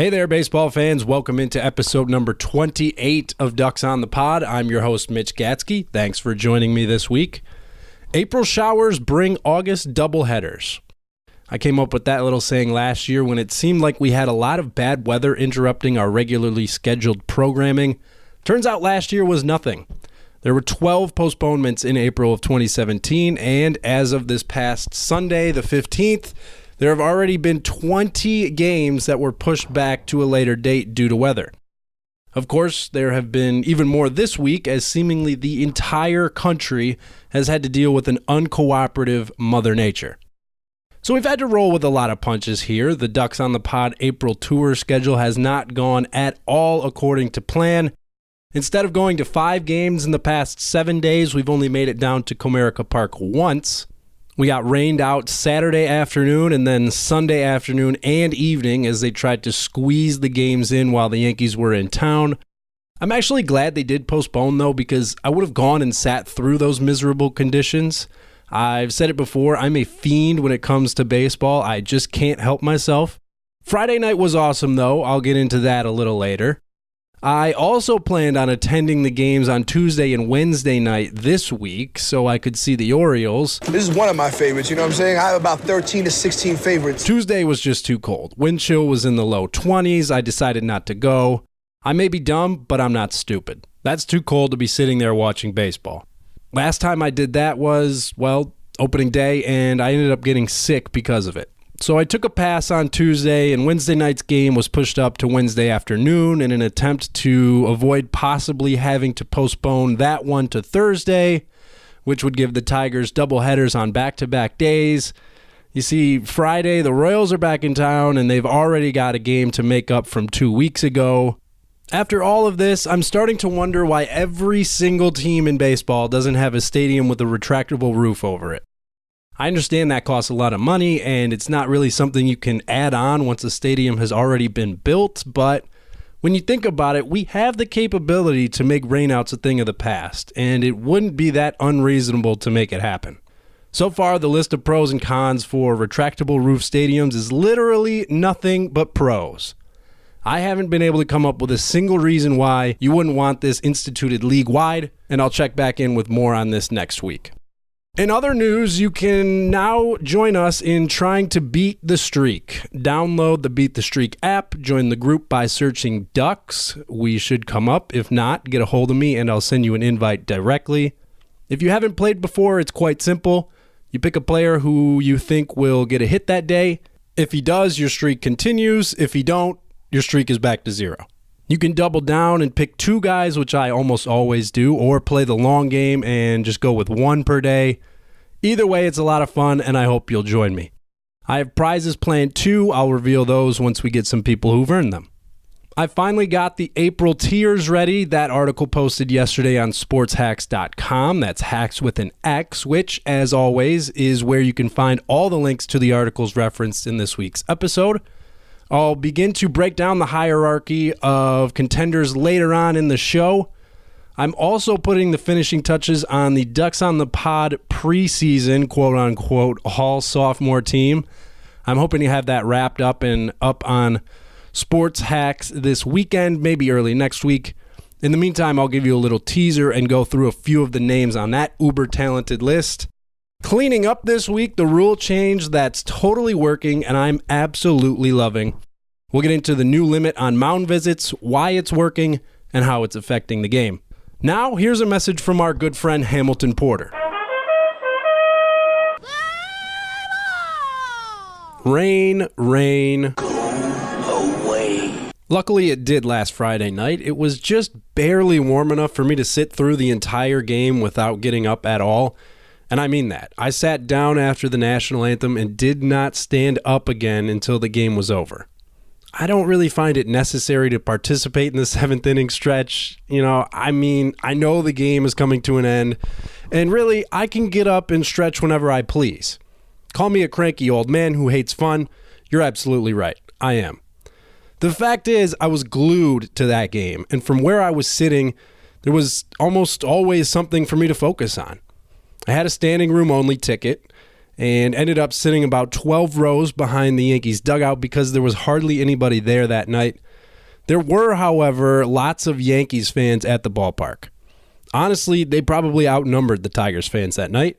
Hey there, baseball fans. Welcome into episode number 28 of Ducks on the Pod. I'm your host, Mitch Gatzke. Thanks for joining me this week. April showers bring August doubleheaders. I came up with that little saying last year when it seemed like we had a lot of bad weather interrupting our regularly scheduled programming. Turns out last year was nothing. There were 12 postponements in April of 2017, and as of this past Sunday, the 15th, there have already been 20 games that were pushed back to a later date due to weather. Of course, there have been even more this week as seemingly the entire country has had to deal with an uncooperative Mother Nature. So we've had to roll with a lot of punches here. The Ducks on the Pod April tour schedule has not gone at all according to plan. Instead of going to 5 games in the past 7 days, we've only made it down to Comerica Park once. We got rained out Saturday afternoon and then Sunday afternoon and evening as they tried to squeeze the games in while the Yankees were in town. I'm actually glad they did postpone, though, because I would have gone and sat through those miserable conditions. I've said it before, I'm a fiend when it comes to baseball. I just can't help myself. Friday night was awesome, though. I'll get into that a little later. I also planned on attending the games on Tuesday and Wednesday night this week so I could see the Orioles. This is one of my favorites, you know what I'm saying? I have about 13 to 16 favorites. Tuesday was just too cold. Wind chill was in the low 20s. I decided not to go. I may be dumb, but I'm not stupid. That's too cold to be sitting there watching baseball. Last time I did that was, opening day, and I ended up getting sick because of it. So I took a pass on Tuesday, and Wednesday night's game was pushed up to Wednesday afternoon in an attempt to avoid possibly having to postpone that one to Thursday, which would give the Tigers doubleheaders on back-to-back days. You see, Friday, the Royals are back in town, and they've already got a game to make up from 2 weeks ago. After all of this, I'm starting to wonder why every single team in baseball doesn't have a stadium with a retractable roof over it. I understand that costs a lot of money, and it's not really something you can add on once a stadium has already been built, but when you think about it, we have the capability to make rainouts a thing of the past, and it wouldn't be that unreasonable to make it happen. So far, the list of pros and cons for retractable roof stadiums is literally nothing but pros. I haven't been able to come up with a single reason why you wouldn't want this instituted league-wide, and I'll check back in with more on this next week. In other news, you can now join us in trying to beat the streak. Download the Beat the Streak app, join the group by searching Ducks. We should come up. If not, get a hold of me and I'll send you an invite directly. If you haven't played before, it's quite simple. You pick a player who you think will get a hit that day. If he does, your streak continues. If he don't, your streak is back to 0. You can double down and pick 2 guys, which I almost always do, or play the long game and just go with 1 per day. Either way, it's a lot of fun, and I hope you'll join me. I have prizes planned too. I'll reveal those once we get some people who've earned them. I finally got the April tiers ready. That article posted yesterday on sportshacks.com. That's hacks with an X, which, as always, is where you can find all the links to the articles referenced in this week's episode. I'll begin to break down the hierarchy of contenders later on in the show. I'm also putting the finishing touches on the Ducks on the Pod preseason, quote-unquote, all sophomore team. I'm hoping to have that wrapped up and up on Sports Hacks this weekend, maybe early next week. In the meantime, I'll give you a little teaser and go through a few of the names on that uber-talented list. Cleaning up this week, the rule change that's totally working and I'm absolutely loving. We'll get into the new limit on mound visits, why it's working, and how it's affecting the game. Now, here's a message from our good friend Hamilton Porter. Rain, rain, go away. Luckily, it did last Friday night. It was just barely warm enough for me to sit through the entire game without getting up at all. And I mean that. I sat down after the national anthem and did not stand up again until the game was over. I don't really find it necessary to participate in the 7th inning stretch. I know the game is coming to an end, and really, I can get up and stretch whenever I please. Call me a cranky old man who hates fun. You're absolutely right. I am. The fact is, I was glued to that game, and from where I was sitting, there was almost always something for me to focus on. I had a standing room only ticket, and ended up sitting about 12 rows behind the Yankees dugout because there was hardly anybody there that night. There were, however, lots of Yankees fans at the ballpark. Honestly, they probably outnumbered the Tigers fans that night.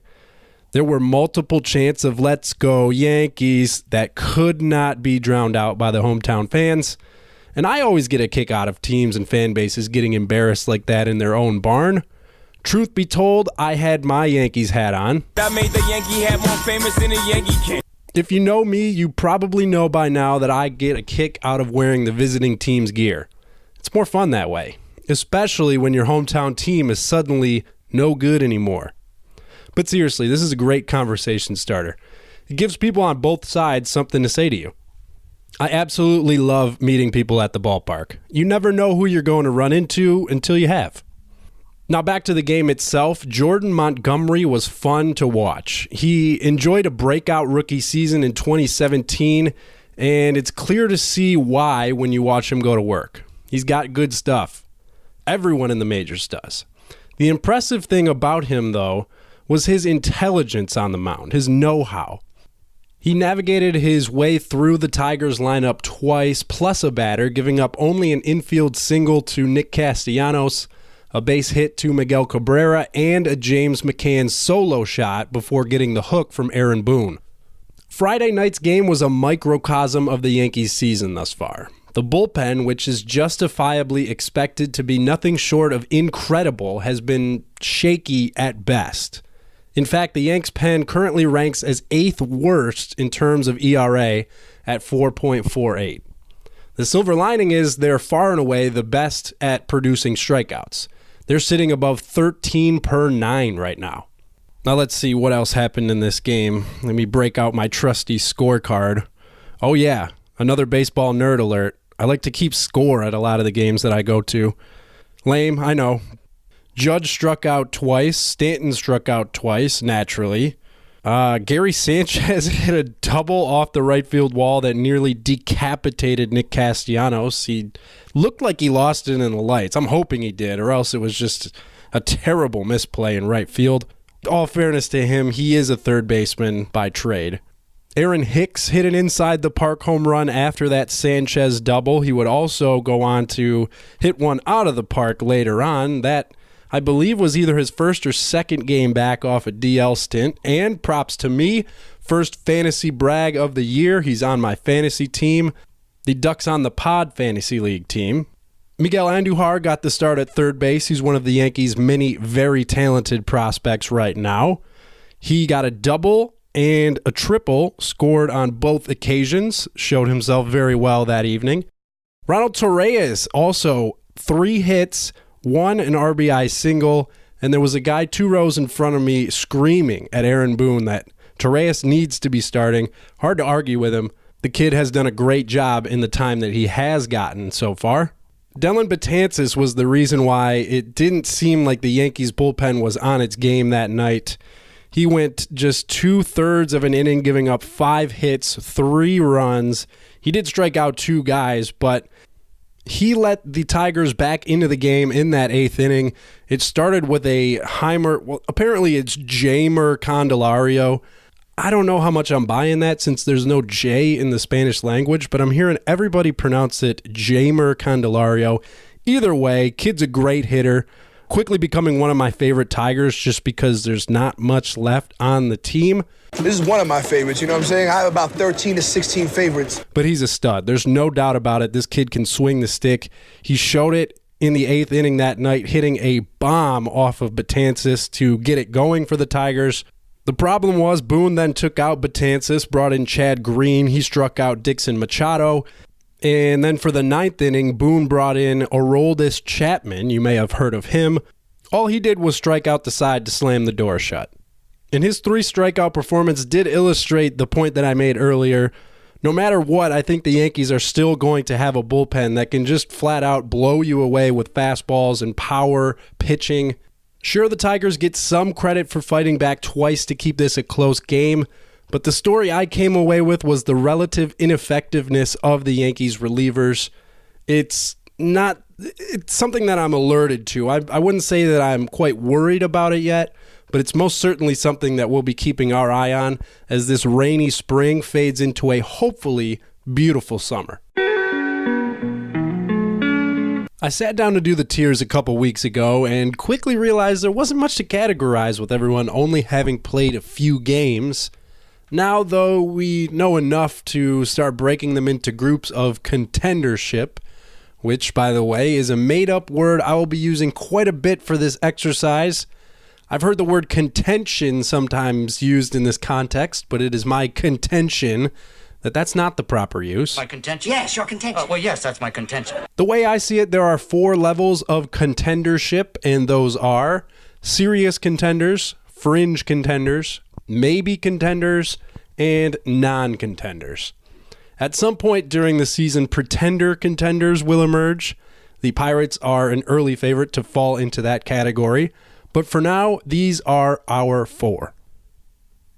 There were multiple chants of "Let's go Yankees" that could not be drowned out by the hometown fans. And I always get a kick out of teams and fan bases getting embarrassed like that in their own barn. Truth be told, I had my Yankees hat on. That made the Yankee hat more famous than a Yankee can. If you know me, you probably know by now that I get a kick out of wearing the visiting team's gear. It's more fun that way, especially when your hometown team is suddenly no good anymore. But seriously, this is a great conversation starter. It gives people on both sides something to say to you. I absolutely love meeting people at the ballpark. You never know who you're going to run into until you have. Now back to the game itself, Jordan Montgomery was fun to watch. He enjoyed a breakout rookie season in 2017, and it's clear to see why when you watch him go to work. He's got good stuff. Everyone in the majors does. The impressive thing about him, though, was his intelligence on the mound, his know-how. He navigated his way through the Tigers lineup twice, plus a batter, giving up only an infield single to Nick Castellanos, a base hit to Miguel Cabrera, and a James McCann solo shot before getting the hook from Aaron Boone. Friday night's game was a microcosm of the Yankees' season thus far. The bullpen, which is justifiably expected to be nothing short of incredible, has been shaky at best. In fact, the Yanks' pen currently ranks as 8th worst in terms of ERA at 4.48. The silver lining is they're far and away the best at producing strikeouts. They're sitting above 13 per 9 right now. Now let's see what else happened in this game. Let me break out my trusty scorecard. Oh yeah, another baseball nerd alert. I like to keep score at a lot of the games that I go to. Lame, I know. Judge struck out twice. Stanton struck out twice, naturally. Gary Sanchez hit a double off the right field wall that nearly decapitated Nick Castellanos. He looked like he lost it in the lights. I'm hoping he did, or else it was just a terrible misplay in right field. All fairness to him, he is a third baseman by trade. Aaron Hicks hit an inside the park home run after that Sanchez double. He would also go on to hit one out of the park later on. That, I believe, was either his first or second game back off a DL stint. And props to me, first fantasy brag of the year. He's on my fantasy team, the Ducks on the Pod Fantasy League team. Miguel Andujar got the start at third base. He's one of the Yankees' many very talented prospects right now. He got a double and a triple, scored on both occasions, showed himself very well that evening. Ronald Torreyes also 3 hits, 1 an RBI single, and there was a guy 2 rows in front of me screaming at Aaron Boone that Torreyes needs to be starting. Hard to argue with him. The kid has done a great job in the time that he has gotten so far. Dellin Betances was the reason why it didn't seem like the Yankees bullpen was on its game that night. He went just 2/3 of an inning, giving up 5 hits, 3 runs. He did strike out 2 guys, but he let the Tigers back into the game in that 8th inning. It started with a Heimer, well, apparently it's Jeimer Candelario. I don't know how much I'm buying that since there's no J in the Spanish language, but I'm hearing everybody pronounce it Jeimer Candelario. Either way, kid's a great hitter. Quickly becoming one of my favorite Tigers just because there's not much left on the team. This is one of my favorites, you know what I'm saying? I have about 13 to 16 favorites. But he's a stud. There's no doubt about it. This kid can swing the stick. He showed it in the 8th inning that night, hitting a bomb off of Betances to get it going for the Tigers. The problem was Boone then took out Betances, brought in Chad Green. He struck out Dixon Machado. And then for the 9th inning, Boone brought in Aroldis Chapman. You may have heard of him. All he did was strike out the side to slam the door shut. And his 3 strikeout performance did illustrate the point that I made earlier. No matter what, I think the Yankees are still going to have a bullpen that can just flat out blow you away with fastballs and power pitching. Sure, the Tigers get some credit for fighting back twice to keep this a close game, but the story I came away with was the relative ineffectiveness of the Yankees relievers. It's something that I'm alerted to. I wouldn't say that I'm quite worried about it yet, but it's most certainly something that we'll be keeping our eye on as this rainy spring fades into a hopefully beautiful summer. I sat down to do the tiers a couple weeks ago and quickly realized there wasn't much to categorize with everyone only having played a few games. Now, though, we know enough to start breaking them into groups of contendership, which, by the way, is a made-up word I will be using quite a bit for this exercise. I've heard the word contention sometimes used in this context, but it is my contention that that's not the proper use. My contention? Yes, your contention. Well, yes, that's my contention. The way I see it, there are 4 levels of contendership, and those are serious contenders, fringe contenders, maybe contenders, and non-contenders. At some point during the season, pretender contenders will emerge. The Pirates are an early favorite to fall into that category, but for now, these are our 4.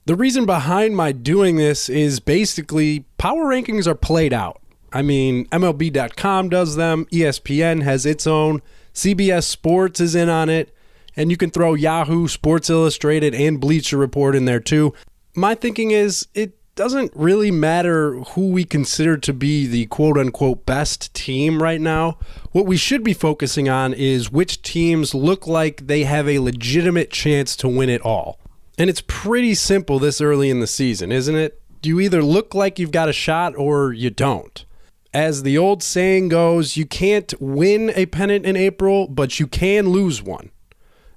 The reason behind my doing this is basically power rankings are played out. I mean, MLB.com does them, ESPN has its own, CBS Sports is in on it, and you can throw Yahoo, Sports Illustrated, and Bleacher Report in there too. My thinking is it doesn't really matter who we consider to be the quote-unquote best team right now. What we should be focusing on is which teams look like they have a legitimate chance to win it all. And it's pretty simple this early in the season, isn't it? You either look like you've got a shot or you don't. As the old saying goes, you can't win a pennant in April, but you can lose one.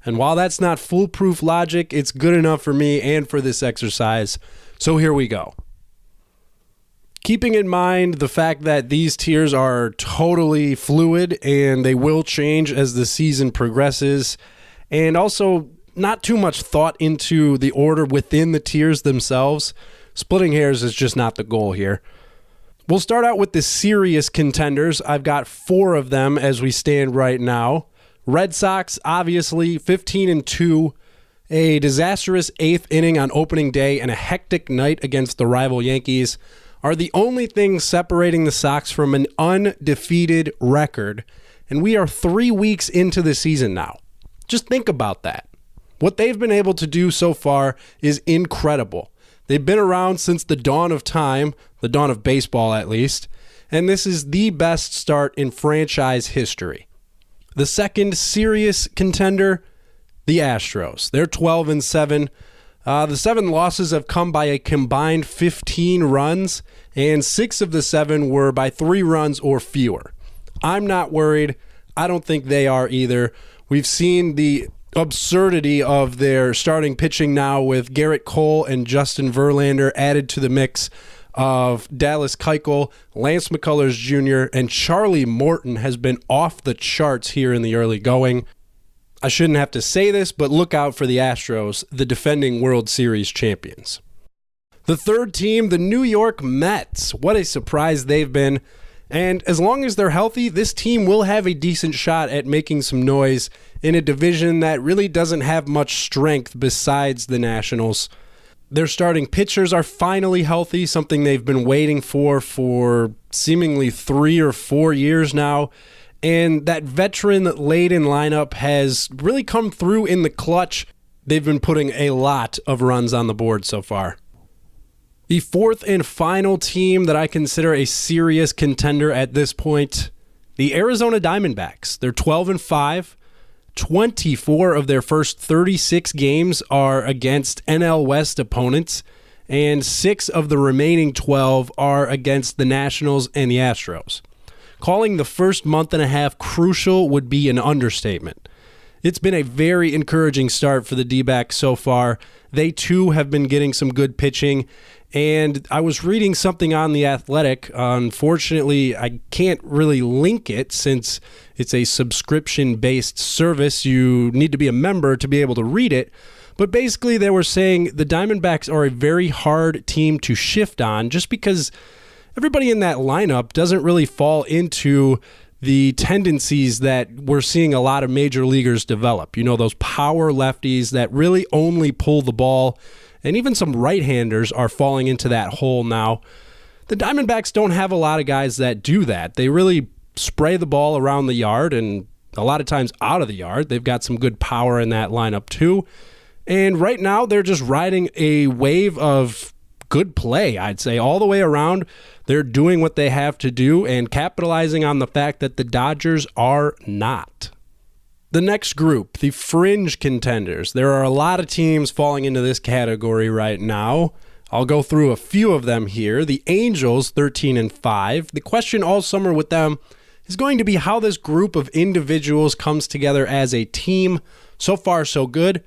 And while that's not foolproof logic, it's good enough for me and for this exercise. So here we go. Keeping in mind the fact that these tiers are totally fluid and they will change as the season progresses, and also not too much thought into the order within the tiers themselves. Splitting hairs is just not the goal here. We'll start out with the serious contenders. I've got 4 of them as we stand right now. Red Sox, obviously, 15-2, a disastrous 8th inning on opening day and a hectic night against the rival Yankees are the only things separating the Sox from an undefeated record, and we are 3 weeks into the season now. Just think about that. What they've been able to do so far is incredible. They've been around since the dawn of time, the dawn of baseball at least, and this is the best start in franchise history. The second serious contender, the Astros. They're 12-7. The 7 losses have come by a combined 15 runs, and 6 of the 7 were by 3 runs or fewer. I'm not worried. I don't think they are either. We've seen the absurdity of their starting pitching now with Garrett Cole and Justin Verlander added to the mix of Dallas Keuchel, Lance McCullers Jr., and Charlie Morton has been off the charts here in the early going. I shouldn't have to say this, but look out for the Astros, the defending World Series champions. The third team, the New York Mets. What a surprise they've been. And as long as they're healthy, this team will have a decent shot at making some noise in a division that really doesn't have much strength besides the Nationals. Their starting pitchers are finally healthy, something they've been waiting for seemingly 3 or 4 years now. And that veteran-laden lineup has really come through in the clutch. They've been putting a lot of runs on the board so far. The fourth and final team that I consider a serious contender at this point, the Arizona Diamondbacks. They're 12-5. 24 of their first 36 games are against NL West opponents, and 6 of the remaining 12 are against the Nationals and the Astros. Calling the first month and a half crucial would be an understatement. It's been a very encouraging start for the D-backs so far. They too have been getting some good pitching, and I was reading something on The Athletic. Unfortunately, I can't really link it since it's a subscription-based service. You need to be a member to be able to read it. But basically, they were saying the Diamondbacks are a very hard team to shift on just because everybody in that lineup doesn't really fall into the tendencies that we're seeing a lot of major leaguers develop. You know, those power lefties that really only pull the ball, and even some right-handers are falling into that hole now. The Diamondbacks don't have a lot of guys that do that. They really spray the ball around the yard and a lot of times out of the yard. They've got some good power in that lineup too. And right now, they're just riding a wave of good play, I'd say. All the way around, they're doing what they have to do and capitalizing on the fact that the Dodgers are not. The next group, the fringe contenders. There are a lot of teams falling into this category right now. I'll go through a few of them here. The Angels, 13-5. The question all summer with them is going to be how this group of individuals comes together as a team. So far, so good.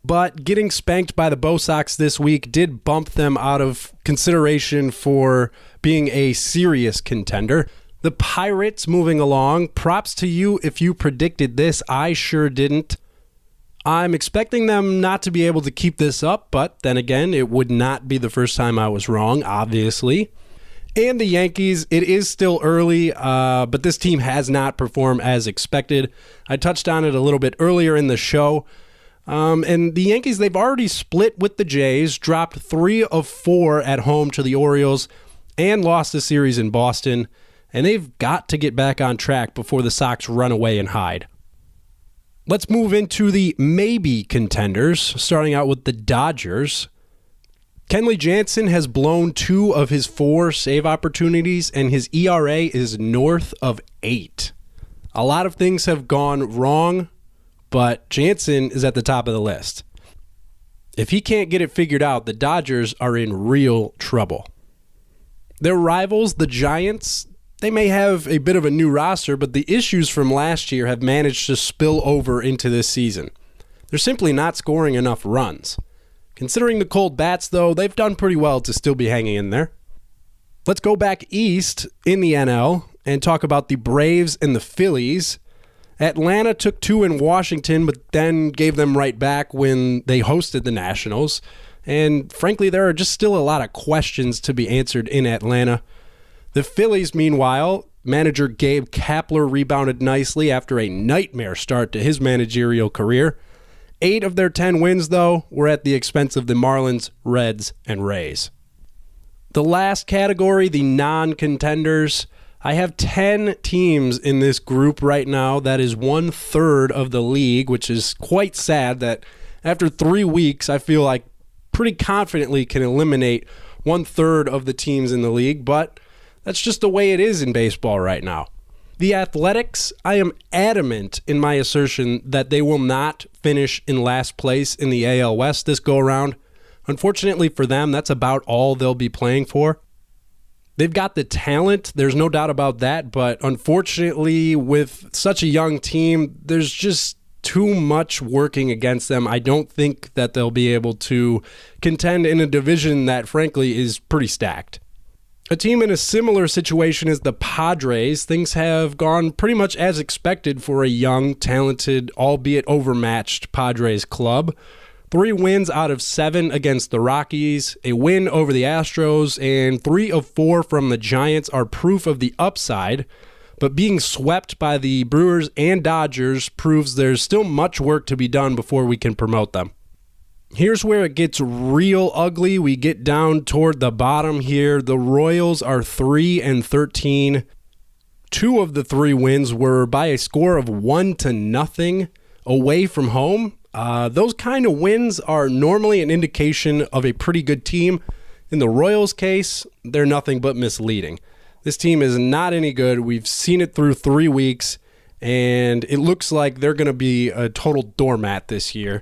But getting spanked by the Bo Sox this week did bump them out of consideration for being a serious contender. The Pirates moving along. Props to you if you predicted this. I sure didn't. I'm expecting them not to be able to keep this up, but then again, it would not be the first time I was wrong, obviously. And the Yankees, it is still early, but this team has not performed as expected. I touched on it a little bit earlier in the show. And the Yankees, they've already split with the Jays, dropped 3 of 4 at home to the Orioles, and lost the series in Boston. And they've got to get back on track before the Sox run away and hide. Let's move into the maybe contenders, starting out with the Dodgers. Kenley Jansen has blown 2 of his 4 save opportunities, and his ERA is north of 8. A lot of things have gone wrong, but Jansen is at the top of the list. If he can't get it figured out, the Dodgers are in real trouble. Their rivals, the Giants, they may have a bit of a new roster, but the issues from last year have managed to spill over into this season. They're simply not scoring enough runs. Considering the cold bats, though, they've done pretty well to still be hanging in there. Let's go back east in the NL and talk about the Braves and the Phillies. Atlanta took 2 in Washington, but then gave them right back when they hosted the Nationals. And frankly, there are just still a lot of questions to be answered in Atlanta. The Phillies, meanwhile, manager Gabe Kapler rebounded nicely after a nightmare start to his managerial career. 8 of their 10 wins, though, were at the expense of the Marlins, Reds, and Rays. The last category, the non-contenders. I have 10 teams in this group right now. That is 1/3 of the league, which is quite sad that after 3 weeks, I feel like pretty confidently can eliminate 1/3 of the teams in the league, but that's just the way it is in baseball right now. The Athletics, I am adamant in my assertion that they will not finish in last place in the AL West this go-around. Unfortunately for them, that's about all they'll be playing for. They've got the talent, there's no doubt about that, but unfortunately with such a young team, there's just too much working against them. I don't think that they'll be able to contend in a division that frankly is pretty stacked. A team in a similar situation is the Padres. Things have gone pretty much as expected for a young, talented, albeit overmatched Padres club. 3 wins out of 7 against the Rockies, a win over the Astros, and 3 of 4 from the Giants are proof of the upside. But being swept by the Brewers and Dodgers proves there's still much work to be done before we can promote them. Here's where it gets real ugly. We get down toward the bottom here. The Royals are 3-13. 2 of the 3 wins were by a score of 1-0 away from home. Those kind of wins are normally an indication of a pretty good team. In the Royals' case, they're nothing but misleading. This team is not any good. We've seen it through 3 weeks, and it looks like they're going to be a total doormat this year.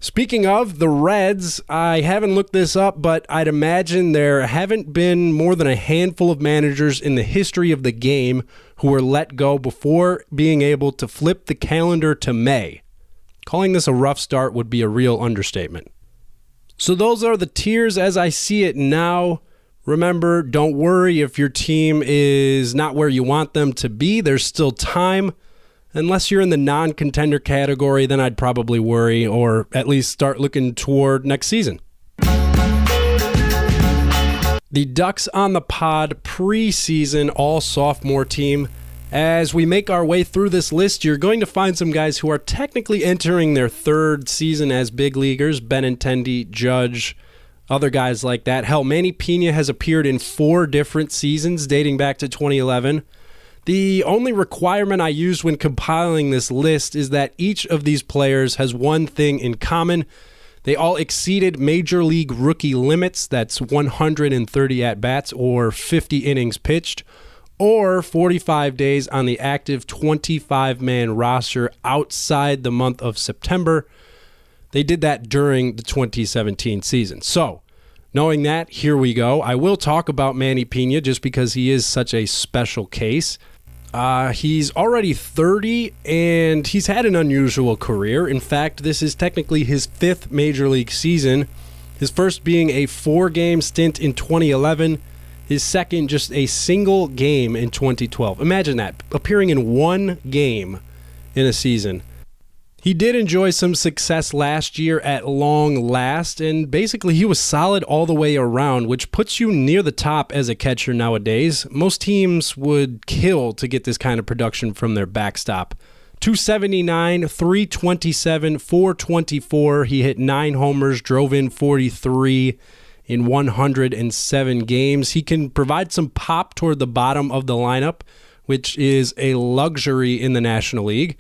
Speaking of the Reds, I haven't looked this up, but I'd imagine there haven't been more than a handful of managers in the history of the game who were let go before being able to flip the calendar to May. Calling this a rough start would be a real understatement. So those are the tiers as I see it now. Remember, don't worry if your team is not where you want them to be. There's still time. Unless you're in the non-contender category, then I'd probably worry or at least start looking toward next season. The Ducks on the Pod preseason all-sophomore team. As we make our way through this list, you're going to find some guys who are technically entering their 3rd season as big leaguers. Benintendi, Judge, other guys like that. Hell, Manny Pena has appeared in 4 different seasons dating back to 2011. The only requirement I used when compiling this list is that each of these players has one thing in common. They all exceeded Major League rookie limits. That's 130 at-bats or 50 innings pitched, or 45 days on the active 25-man roster outside the month of September. They did that during the 2017 season. So, knowing that, here we go. I will talk about Manny Piña just because he is such a special case. He's already 30, and he's had an unusual career. In fact, this is technically his 5th Major League season, his first being a 4-game stint in 2011, his second just a single game in 2012. Imagine that, appearing in one game in a season. He did enjoy some success last year at long last, and basically he was solid all the way around, which puts you near the top as a catcher nowadays. Most teams would kill to get this kind of production from their backstop. 279, 327, 424. He hit 9 homers, drove in 43 in 107 games. He can provide some pop toward the bottom of the lineup, which is a luxury in the National League.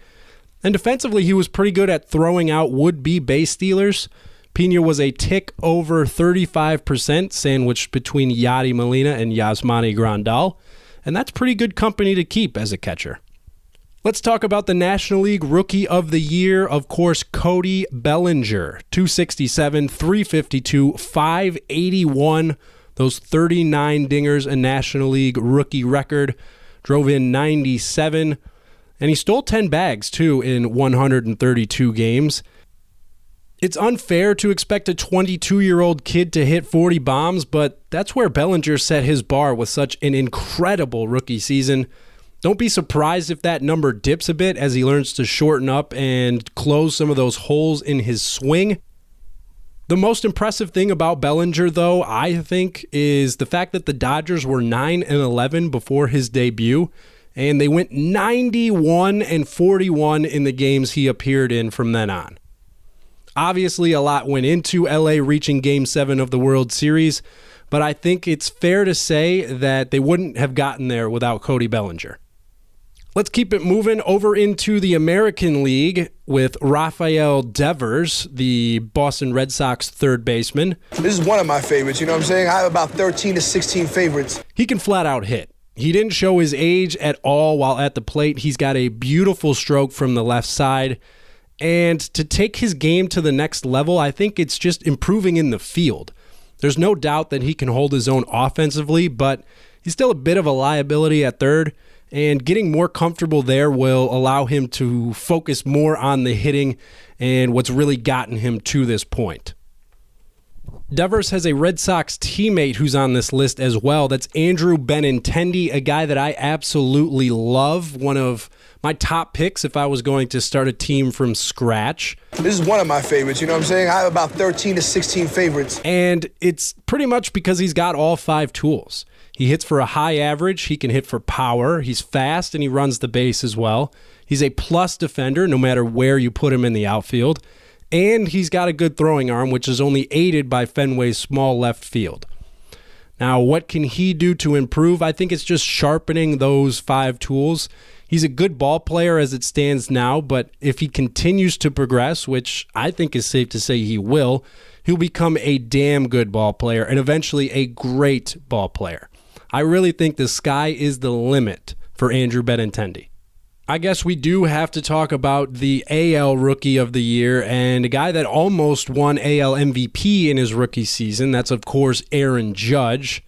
And defensively, he was pretty good at throwing out would-be base stealers. Piña was a tick over 35%, sandwiched between Yadi Molina and Yasmani Grandal. And that's pretty good company to keep as a catcher. Let's talk about the National League Rookie of the Year. Of course, Cody Bellinger. 267, 352, 581. Those 39 dingers, a National League rookie record. Drove in 97. And he stole 10 bags, too, in 132 games. It's unfair to expect a 22-year-old kid to hit 40 bombs, but that's where Bellinger set his bar with such an incredible rookie season. Don't be surprised if that number dips a bit as he learns to shorten up and close some of those holes in his swing. The most impressive thing about Bellinger, though, I think, is the fact that the Dodgers were 9-11 before his debut, and they went 91-41 in the games he appeared in from then on. Obviously, a lot went into LA reaching Game 7 of the World Series, but I think it's fair to say that they wouldn't have gotten there without Cody Bellinger. Let's keep it moving over into the American League with Rafael Devers, the Boston Red Sox third baseman. This is one of my favorites, you know what I'm saying? I have about 13 to 16 favorites. He can flat out hit. He didn't show his age at all while at the plate. He's got a beautiful stroke from the left side. And to take his game to the next level, I think it's just improving in the field. There's no doubt that he can hold his own offensively, but he's still a bit of a liability at third. And getting more comfortable there will allow him to focus more on the hitting and what's really gotten him to this point. Devers has a Red Sox teammate who's on this list as well. That's Andrew Benintendi, a guy that I absolutely love. One of my top picks if I was going to start a team from scratch. This is one of my favorites, you know what I'm saying? I have about 13 to 16 favorites. And it's pretty much because he's got all 5 tools. He hits for a high average. He can hit for power. He's fast, and he runs the base as well. He's a plus defender no matter where you put him in the outfield. And he's got a good throwing arm, which is only aided by Fenway's small left field. Now, what can he do to improve? I think it's just sharpening those 5 tools. He's a good ball player as it stands now, but if he continues to progress, which I think is safe to say he will, he'll become a damn good ball player and eventually a great ball player. I really think the sky is the limit for Andrew Benintendi. I guess we do have to talk about the AL Rookie of the Year and a guy that almost won AL MVP in his rookie season. That's, of course, Aaron Judge.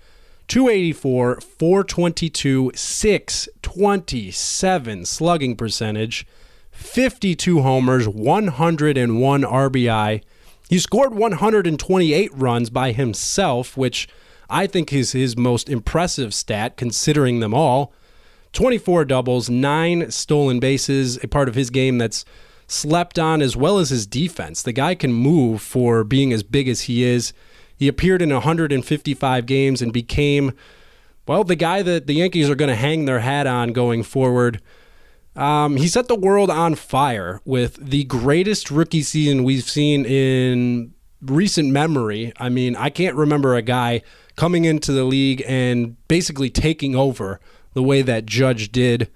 284, 422, 627 slugging percentage, 52 homers, 101 RBI. He scored 128 runs by himself, which I think is his most impressive stat considering them all. 24 doubles, 9 stolen bases, a part of his game that's slept on, as well as his defense. The guy can move for being as big as he is. He appeared in 155 games and became, well, the guy that the Yankees are going to hang their hat on going forward. He set the world on fire with the greatest rookie season we've seen in recent memory. I mean, I can't remember a guy coming into the league and basically taking over the way that Judge did.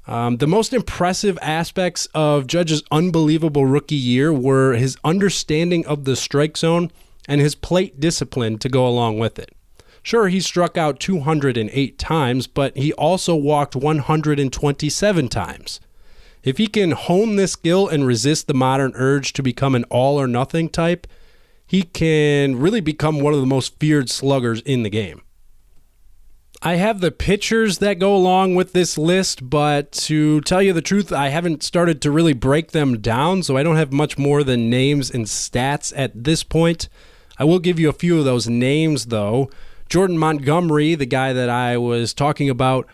The most impressive aspects of Judge's unbelievable rookie year were his understanding of the strike zone and his plate discipline to go along with it. Sure, he struck out 208 times, but he also walked 127 times. If he can hone this skill and resist the modern urge to become an all-or-nothing type, he can really become one of the most feared sluggers in the game. I have the pitchers that go along with this list, but to tell you the truth, I haven't started to really break them down, so I don't have much more than names and stats at this point. I will give you a few of those names, though. Jordan Montgomery, the guy that I was talking about,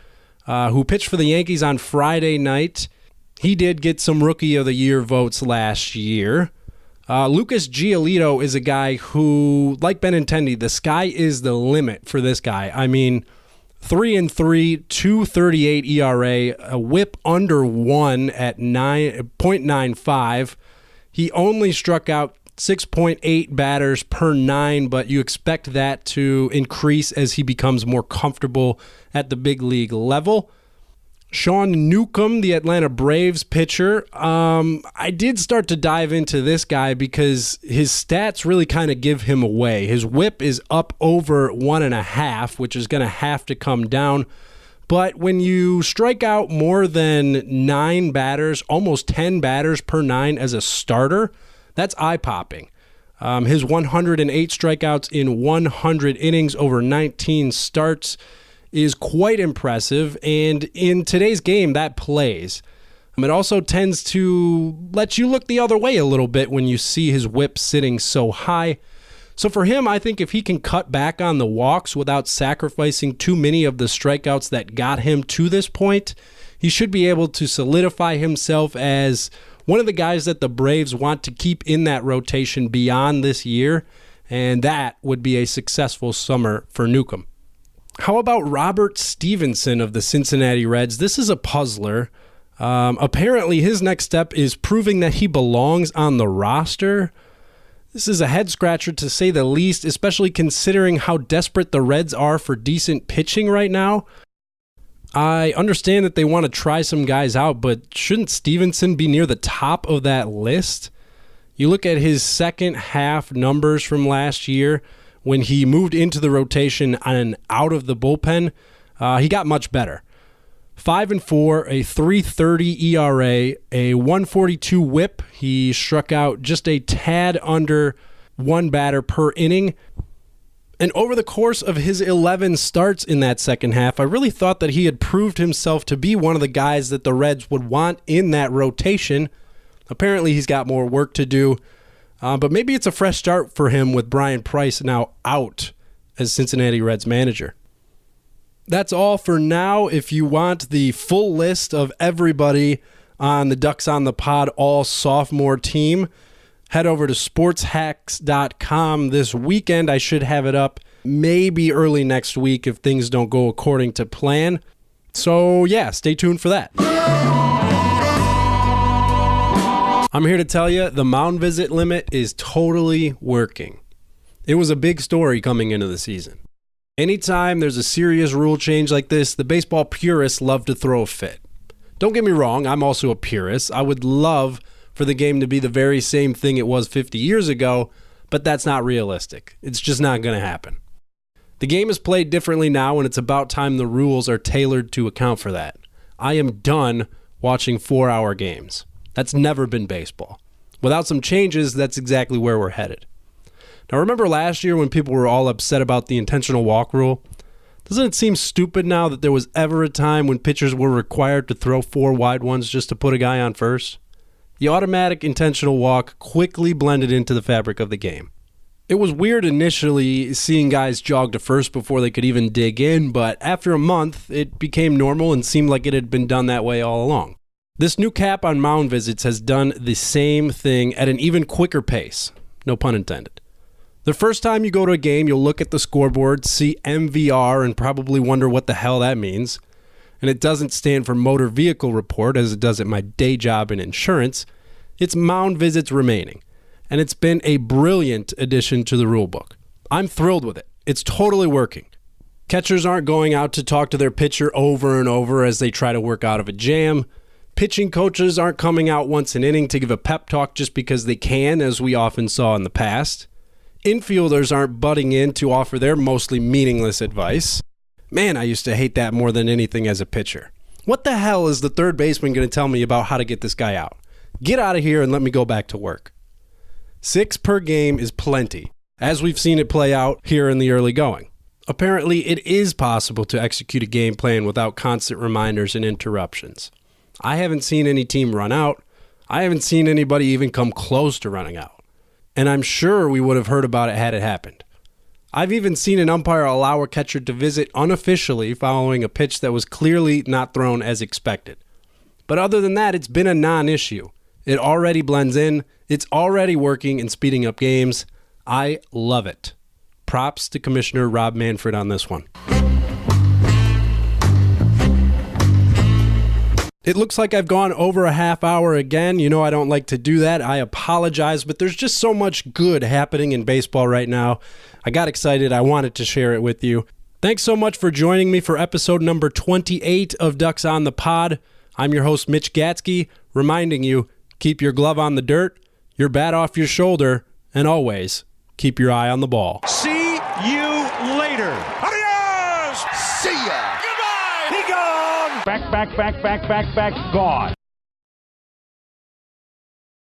who pitched for the Yankees on Friday night, he did get some Rookie of the Year votes last year. Lucas Giolito is a guy who, like Benintendi, the sky is the limit for this guy. I mean, 3-3, 2.38 ERA, a whip under 1 at 9.95. He only struck out 6.8 batters per 9, but you expect that to increase as he becomes more comfortable at the big league level. Sean Newcomb, the Atlanta Braves pitcher, I did start to dive into this guy because his stats really kind of give him away. His whip is up over 1.5, which is going to have to come down. But when you strike out more than 9 batters, almost 10 batters per 9 as a starter, that's eye-popping. His 108 strikeouts in 100 innings over 19 starts is quite impressive, and in today's game, that plays. It also tends to let you look the other way a little bit when you see his whip sitting so high. So for him, I think if he can cut back on the walks without sacrificing too many of the strikeouts that got him to this point, he should be able to solidify himself as one of the guys that the Braves want to keep in that rotation beyond this year, and that would be a successful summer for Newcomb. How about Robert Stevenson of the Cincinnati Reds? This is a puzzler. Apparently, his next step is proving that he belongs on the roster. This is a head-scratcher to say the least, especially considering how desperate the Reds are for decent pitching right now. I understand that they want to try some guys out, but shouldn't Stevenson be near the top of that list? You look at his second half numbers from last year, when he moved into the rotation and out of the bullpen, he got much better. 5-4, a 3.30 ERA, a 1.42 whip. He struck out just a tad under 1 batter per inning. And over the course of his 11 starts in that second half, I really thought that he had proved himself to be one of the guys that the Reds would want in that rotation. Apparently, he's got more work to do. But maybe it's a fresh start for him with Brian Price now out as Cincinnati Reds manager. That's all for now. If you want the full list of everybody on the Ducks on the Pod all sophomore team, head over to sportshacks.com this weekend. I should have it up maybe early next week if things don't go according to plan. So yeah, stay tuned for that. I'm here to tell you the mound visit limit is totally working. It was a big story coming into the season. Anytime there's a serious rule change like this, the baseball purists love to throw a fit. Don't get me wrong, I'm also a purist. I would love for the game to be the very same thing it was 50 years ago, but that's not realistic. It's just not going to happen. The game is played differently now, and it's about time the rules are tailored to account for that. I am done watching 4-hour games. That's never been baseball. Without some changes, that's exactly where we're headed. Now, remember last year when people were all upset about the intentional walk rule? Doesn't it seem stupid now that there was ever a time when pitchers were required to throw 4 wide ones just to put a guy on first? The automatic intentional walk quickly blended into the fabric of the game. It was weird initially seeing guys jog to first before they could even dig in, but after a month, it became normal and seemed like it had been done that way all along. This new cap on mound visits has done the same thing at an even quicker pace. No pun intended. The first time you go to a game, you'll look at the scoreboard, see MVR, and probably wonder what the hell that means. And it doesn't stand for Motor Vehicle Report, as it does at my day job in insurance. It's mound visits remaining. And it's been a brilliant addition to the rule book. I'm thrilled with it. It's totally working. Catchers aren't going out to talk to their pitcher over and over as they try to work out of a jam. Pitching coaches aren't coming out once an inning to give a pep talk just because they can, as we often saw in the past. Infielders aren't butting in to offer their mostly meaningless advice. Man, I used to hate that more than anything as a pitcher. What the hell is the third baseman going to tell me about how to get this guy out? Get out of here and let me go back to work. 6 per game is plenty, as we've seen it play out here in the early going. Apparently, it is possible to execute a game plan without constant reminders and interruptions. I haven't seen any team run out. I haven't seen anybody even come close to running out. And I'm sure we would have heard about it had it happened. I've even seen an umpire allow a catcher to visit unofficially following a pitch that was clearly not thrown as expected. But other than that, it's been a non-issue. It already blends in. It's already working and speeding up games. I love it. Props to Commissioner Rob Manfred on this one. It looks like I've gone over a half hour again. You know I don't like to do that. I apologize, but there's just so much good happening in baseball right now. I got excited. I wanted to share it with you. Thanks so much for joining me for episode number 28 of Ducks on the Pod. I'm your host, Mitch Gatzke, reminding you, keep your glove on the dirt, your bat off your shoulder, and always keep your eye on the ball. See you later. Adios! See ya! Goodbye! He gone! Back, gone.